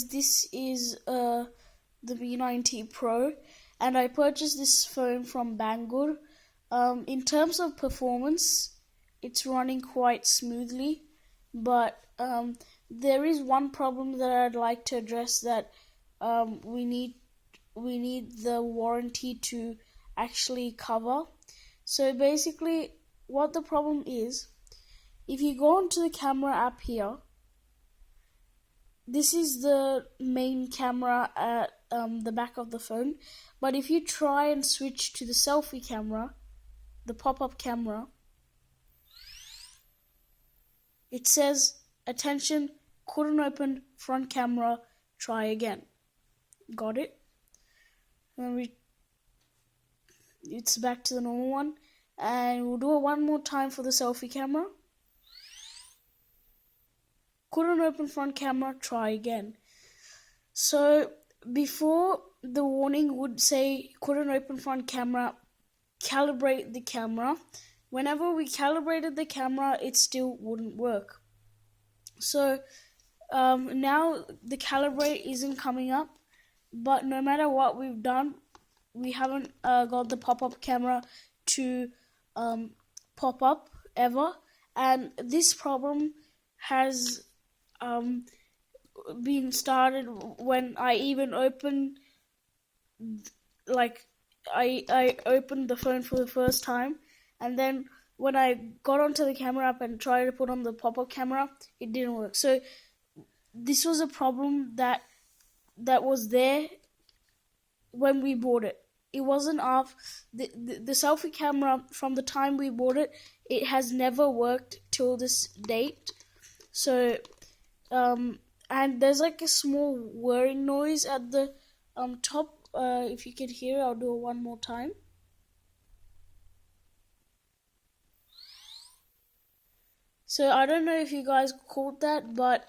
This is the V90 Pro, and I purchased this phone from Banggood. In terms of performance, it's running quite smoothly, but there is one problem that I'd like to address, that we need the warranty to actually cover. So basically, what the problem is, if you go onto the camera app here, this is the main camera at the back of the phone, but if you try and switch to the selfie camera, the pop-up camera, it says, attention, couldn't open front camera, try again. Got it? And it's back to the normal one, and we'll do it one more time for the selfie camera. Couldn't open front camera, try again. So before, the warning would say couldn't open front camera, calibrate the camera. Whenever we calibrated the camera, it still wouldn't work. So now the calibrate isn't coming up, but no matter what we've done, we haven't got the pop-up camera to pop up ever. And this problem has been started when I even opened, I opened the phone for the first time, and then when I got onto the camera app and tried to put on the pop-up camera, it didn't work. So this was a problem that was there when we bought it. It wasn't off. The selfie camera, from the time we bought it, it has never worked till this date. So and there's like a small whirring noise at the top. If you can hear it, I'll do it one more time. So I don't know if you guys caught that, but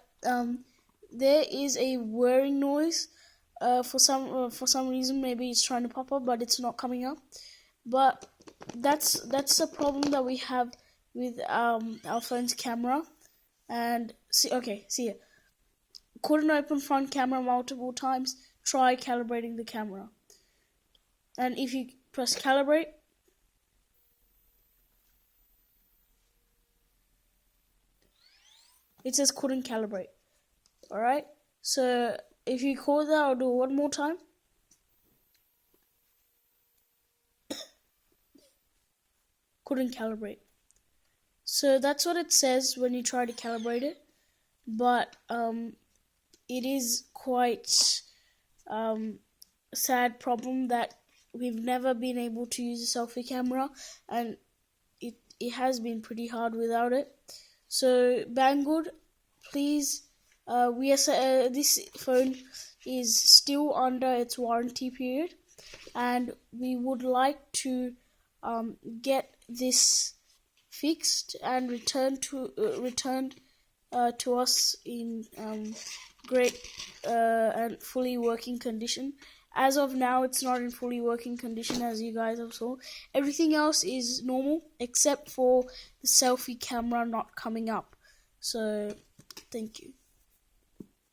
there is a whirring noise. For some reason, maybe it's trying to pop up, but it's not coming up. But that's a problem that we have with our phone's camera. And see here. Couldn't open front camera multiple times. Try calibrating the camera. And if you press calibrate, it says couldn't calibrate. Alright? So if you call that, I'll do it one more time. Couldn't calibrate. So that's what it says when you try to calibrate it. But it is quite a sad problem that we've never been able to use a selfie camera, and it has been pretty hard without it. So Banggood, please, this phone is still under its warranty period, and we would like to get this fixed and returned to us in great and fully working condition. As of now, it's not in fully working condition, as you guys have saw. Everything else is normal except for the selfie camera not coming up. So thank you.